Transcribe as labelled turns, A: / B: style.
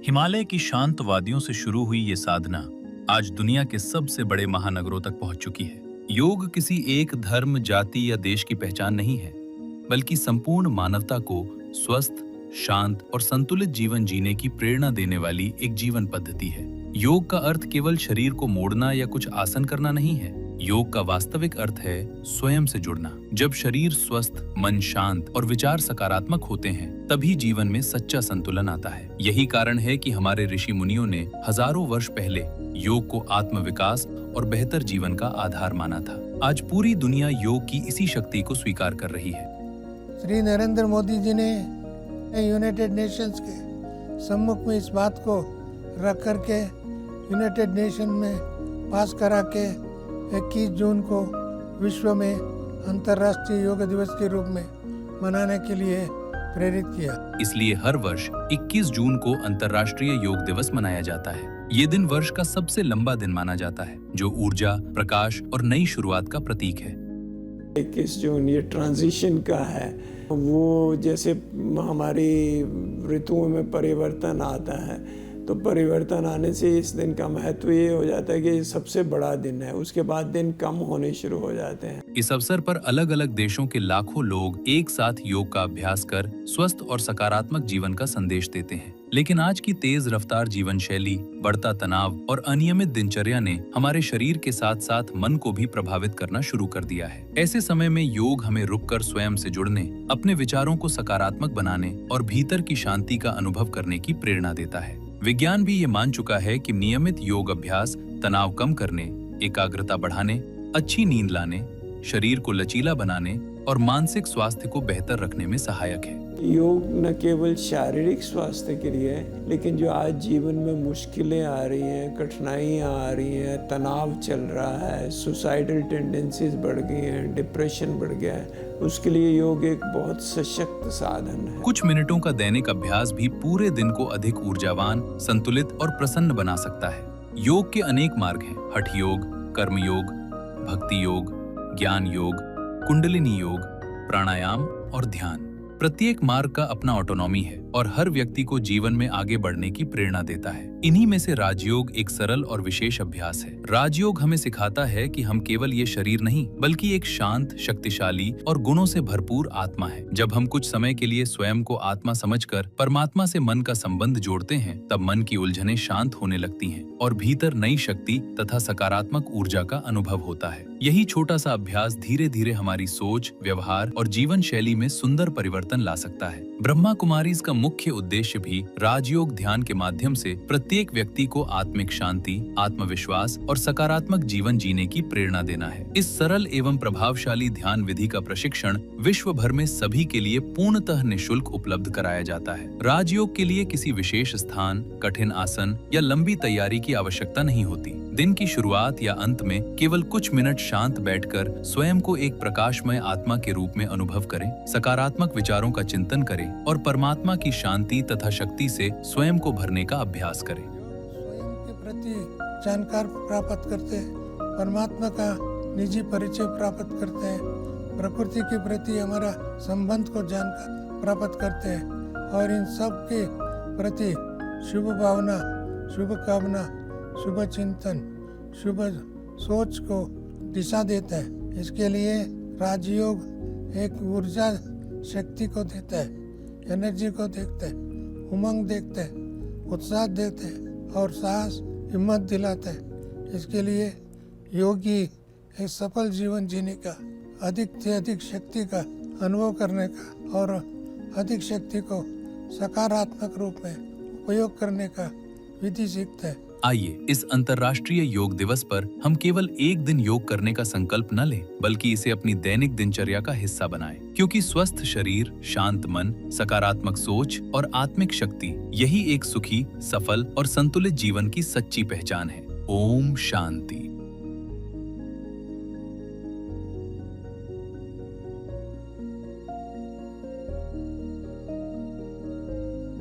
A: हिमालय की शांत वादियों से शुरू हुई ये साधना आज दुनिया के सबसे बड़े महानगरों तक पहुंच चुकी है। योग किसी एक धर्म, जाति या देश की पहचान नहीं है, बल्कि संपूर्ण मानवता को स्वस्थ, शांत और संतुलित जीवन जीने की प्रेरणा देने वाली एक जीवन पद्धति है। योग का अर्थ केवल शरीर को मोड़ना या कुछ आसन करना नहीं है। योग का वास्तविक अर्थ है स्वयं से जुड़ना। जब शरीर स्वस्थ, मन शांत और विचार सकारात्मक होते हैं, तभी जीवन में सच्चा संतुलन आता है। यही कारण है कि हमारे ऋषि मुनियों ने हजारों वर्ष पहले योग को आत्मविकास और बेहतर जीवन का आधार माना था। आज पूरी दुनिया योग की इसी शक्ति को स्वीकार कर रही है।
B: श्री नरेंद्र मोदी जी ने यूनाइटेड नेशंस के सम्मुख में इस बात को रख करके यूनाइटेड नेशन में पास करा के 21 जून को विश्व में अंतर्राष्ट्रीय योग दिवस के रूप में मनाने के लिए प्रेरित किया।
A: इसलिए हर वर्ष 21 जून को अंतर्राष्ट्रीय योग दिवस मनाया जाता है। ये दिन वर्ष का सबसे लंबा दिन माना जाता है, जो ऊर्जा, प्रकाश और नई शुरुआत का प्रतीक है।
C: 21 जून ये ट्रांजिशन का है। वो जैसे हमारी ऋतुओं में परिवर्तन आता है, तो परिवर्तन आने से इस दिन का महत्व ये हो जाता है कि ये सबसे बड़ा दिन है। उसके बाद दिन कम होने शुरू हो जाते हैं।
A: इस अवसर पर अलग अलग देशों के लाखों लोग एक साथ योग का अभ्यास कर स्वस्थ और सकारात्मक जीवन का संदेश देते हैं। लेकिन आज की तेज रफ्तार जीवन शैली, बढ़ता तनाव और अनियमित दिनचर्या ने हमारे शरीर के साथ साथ मन को भी प्रभावित करना शुरू कर दिया है। ऐसे समय में योग हमें रुककर स्वयं से जुड़ने, अपने विचारों को सकारात्मक बनाने और भीतर की शांति का अनुभव करने की प्रेरणा देता है। विज्ञान भी ये मान चुका है कि नियमित योग अभ्यास तनाव कम करने, एकाग्रता बढ़ाने, अच्छी नींद लाने, शरीर को लचीला बनाने और मानसिक स्वास्थ्य को बेहतर रखने में सहायक है।
C: योग न केवल शारीरिक स्वास्थ्य के लिए है, लेकिन जो आज जीवन में मुश्किलें आ रही हैं, कठिनाइयाँ आ रही हैं, तनाव चल रहा है, सुसाइडल टेंडेंसीज बढ़ गई हैं, डिप्रेशन बढ़ गया है, उसके लिए योग एक बहुत सशक्त साधन है।
A: कुछ मिनटों का दैनिक अभ्यास भी पूरे दिन को अधिक ऊर्जावान, संतुलित और प्रसन्न बना सकता है। योग के अनेक मार्ग हैं: हठ योग, कर्म योग, भक्ति योग, ज्ञान योग, कुंडलिनी योग, प्राणायाम और ध्यान। प्रत्येक मार्ग का अपना ऑटोनॉमी है और हर व्यक्ति को जीवन में आगे बढ़ने की प्रेरणा देता है। इन्हीं में से राजयोग एक सरल और विशेष अभ्यास है। राजयोग हमें सिखाता है कि हम केवल ये शरीर नहीं, बल्कि एक शांत, शक्तिशाली और गुणों से भरपूर आत्मा है। जब हम कुछ समय के लिए स्वयं को आत्मा समझकर परमात्मा से मन का संबंध जोड़ते हैं, तब मन की उलझनें शांत होने लगती हैं और भीतर नई शक्ति तथा सकारात्मक ऊर्जा का अनुभव होता है। यही छोटा सा अभ्यास धीरे धीरे हमारी सोच, व्यवहार और जीवन शैली में सुंदर परिवर्तन ला सकता है। ब्रह्मा कुमारीज का मुख्य उद्देश्य भी राजयोग ध्यान के माध्यम से प्रत्येक व्यक्ति को आत्मिक शांति, आत्मविश्वास और सकारात्मक जीवन जीने की प्रेरणा देना है। इस सरल एवं प्रभावशाली ध्यान विधि का प्रशिक्षण विश्व भर में सभी के लिए पूर्णतः निःशुल्क उपलब्ध कराया जाता है। राजयोग के लिए किसी विशेष स्थान, कठिन आसन या लंबी तैयारी की आवश्यकता नहीं होती। दिन की शुरुआत या अंत में केवल कुछ मिनट शांत बैठकर स्वयं को एक प्रकाशमय आत्मा के रूप में अनुभव करें, सकारात्मक विचारों का चिंतन करें और परमात्मा की शांति तथा शक्ति से स्वयं को भरने का अभ्यास करें।
B: स्वयं के प्रति जानकार प्राप्त करते हैं, परमात्मा का निजी परिचय प्राप्त करते हैं, प्रकृति के प्रति हमारा संबंध को जानकर प्राप्त करते हैं और इन सब के प्रति शुभ भावना, शुभ कामना, शुभ चिंतन, शुभ सोच को दिशा देता है। इसके लिए राजयोग एक ऊर्जा शक्ति को देता है, एनर्जी को देखता है, उमंग देखता है, उत्साह देता है और साहस, हिम्मत दिलाता है। इसके लिए योगी एक सफल जीवन जीने का, अधिक से अधिक शक्ति का अनुभव करने का और अधिक शक्ति को सकारात्मक रूप में उपयोग करने का विधि सीखता है।
A: आइए इस अंतर्राष्ट्रीय योग दिवस पर हम केवल एक दिन योग करने का संकल्प न लें, बल्कि इसे अपनी दैनिक दिनचर्या का हिस्सा बनाएं। क्योंकि स्वस्थ शरीर, शांत मन, सकारात्मक सोच और आत्मिक शक्ति, यही एक सुखी, सफल और संतुलित जीवन की सच्ची पहचान है। ओम शांति।